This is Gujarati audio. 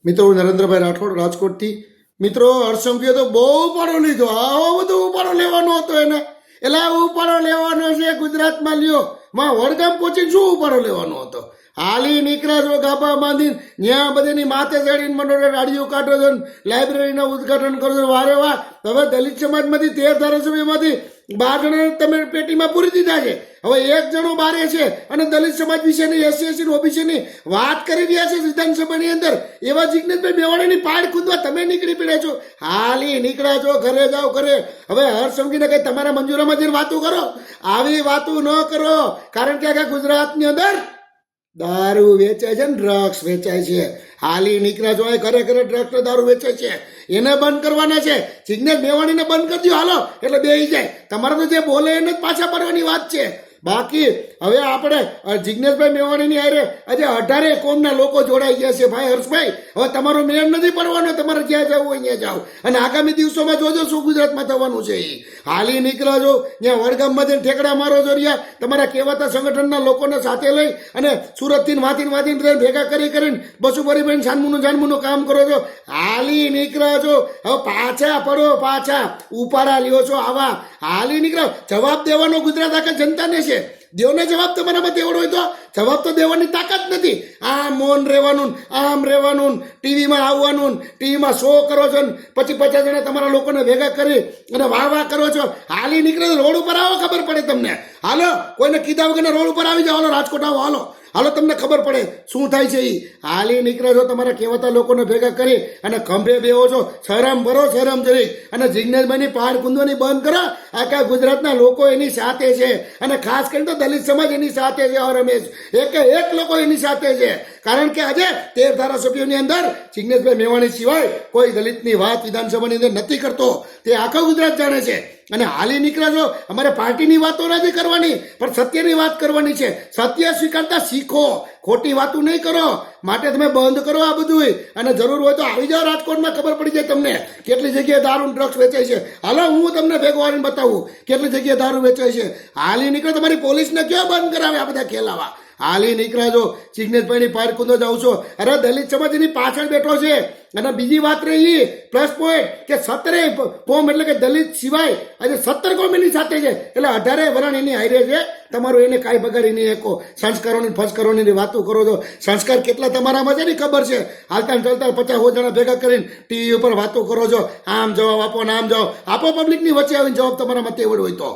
મિત્રો હું નરેન્દ્રભાઈ રાઠોડ રાજકોટથી. મિત્રો હર્ષંકીએ તો બહુ ઉપાડો લીધો, આવો બધો ઉપાડો લેવાનો હતો એને. એટલે આ ઉપાડો લેવાનો છે ગુજરાતમાં લ્યો, માં વડગામ પહોંચીને શું ઉપાડો લેવાનો હતો? હાલી નીકળ્યા છો ગાભા બાંધીને, ત્યાં બધીની માથે ચડીને મંડળો રાડીઓ કાઢો છો, લાઇબ્રેરીના ઉદઘાટન કરો છો. વારે વાહ, હવે દલિત સમાજમાંથી 13 ધારાસભ્યમાંથી 12 જણા તમે પેટીમાં પૂરી દીધા છે. હવે 1 જણો બારે છે અને દલિત સમાજ વિશેની એસસી ઓબીસીની વાત કરી રહ્યા છે વિધાનસભાની અંદર. એવા જિજ્ઞેશભાઈ મેવાણીની પાડ કૂદવા તમે નીકળી પડ્યા છો. હાલી નીકળ્યા છો, ઘરે જાઓ ઘરે. હવે હર્ષંકીને કઈ તમારા મંજૂરામાં જઈને વાતો કરો, આવી વાતો ન કરો. કારણ કે આખા ગુજરાતની અંદર દારૂ વેચાય છે ને ડ્રગ્સ વેચાય છે. હાલી નીકળ્યા છો, ઘરે ઘરે ડ્રગ્સ ને દારૂ વેચાય છે, એને બંધ કરવાના છે. જિજ્ઞેશ મેવાણીને બંધ કરી દો હાલો, એટલે બેહી જાય. તમારે તો જે બોલે એને જ પાછા પડવાની વાત છે. બાકી હવે આપણે જિજ્ઞેશભાઈ મેવાણીની હારે આજે 18 કોમના લોકો જોડાઈ ગયા છે. ભાઈ હર્ષભાઈ, હવે તમારો મેળ નથી પડવાનો, તમારે જ્યાં જવું હોય ત્યાં જાઓ. અને આગામી દિવસોમાં જોજો શું ગુજરાતમાં થવાનું છે. હાલી નીકળ્યા છો, ત્યાં વડગામમાં જઈને ઠેકડા મારો છો રહ્યા. તમારા કહેવાતા સંગઠનના લોકોને સાથે લઈ અને સુરતથી વાંચીને ભેગા કરીને બસુભરી જાનમુનું કામ કરો છો. હાલી નીકળ્યા છો, હવે પાછા પડો, પાછા ઉપાડા લ્યો છો આવા. હાલી નીકળ્યા, જવાબ દેવાનો ગુજરાત આખા જનતાને છે. દેવને જવાબ તમારામાં તેવડો હોય તો જવાબ તો દેવાની તાકાત નથી. આમ મૌન રહેવાનું, આમ રહેવાનું, ટીવીમાં આવવાનું, ટીવીમાં શો કરો છો, પછી 50 જણા તમારા લોકોને ભેગા કરી અને વાહ કરો છો. હાલી નીકળે રોડ ઉપર આવો, ખબર પડે તમને. હાલો, કોઈને કીધા વગર રોડ ઉપર આવી જાઓ, હાલો રાજકોટ આવો, હાલો હાલો, તમને ખબર પડે શું થાય છે. હાલી નીકળે છો, તમારા કહેવાતા લોકોને ભેગા કરી અને ખંભે બેહો છો. શરમ ભરો, શરમ જરી. અને જિજ્ઞેશભાઈની પહાડ કુંદવાની બંધ કરો. આખા ગુજરાતના લોકો એની સાથે છે, અને ખાસ કરીને તો દલિત સમાજ એની સાથે છે. રમેશ, એક લોકો એની સાથે છે. કારણ કે આજે 13 ધારાસભ્યોની અંદર જિજ્ઞેશભાઈ મેવાણી સિવાય કોઈ દલિતની વાત વિધાનસભાની અંદર નથી કરતો. તે આખો ગુજરાત જાણે છે. અને હાલી નીકળ્યા છો, અમારે પાર્ટીની વાતો નથી કરવાની, પણ સત્યની વાત કરવાની છે. સત્ય સ્વીકારતા શીખો, ખોટી વાતો નહીં કરો. માટે તમે બંધ કરો આ બધું. અને જરૂર હોય તો આવી જાઓ રાજકોટમાં, ખબર પડી જાય તમને કેટલી જગ્યાએ દારૂ ડ્રગ્સ વેચાય છે. હાલો, હું તમને ભેગો આવીને બતાવું કેટલી જગ્યાએ દારૂ વેચાય છે. હાલી નીકળે, તમારી પોલીસને કયો બંધ કરાવે આ બધા ખેલાવા. હાલી નીકળ્યા છો, જિજ્ઞેશભાઈની પાર કૂદો જાઉં છો. અરે દલિત સમાજ એની પાછળ બેઠો છે. અને બીજી વાત રહી પ્લસ પોઈન્ટ કે 17 કોમ, એટલે કે દલિત સિવાય આજે 17 કોમ એની સાથે છે. એટલે 18 વરણ એની હારે છે. તમારું એને કાંઈ બગાડી નહીં શકો. સંસ્કારોની ફસકારોની વાતો કરો છો. સંસ્કાર કેટલા તમારામાં છે ને ખબર છે. હાલતા ચાલતા 50 જણા ભેગા કરીને ટીવી ઉપર વાતો કરો છો. આમ જવાબ આપો ને આમ જવાબ આપો. પબ્લિકની વચ્ચે આવીને જવાબ તમારામાં તેવડ હોય તો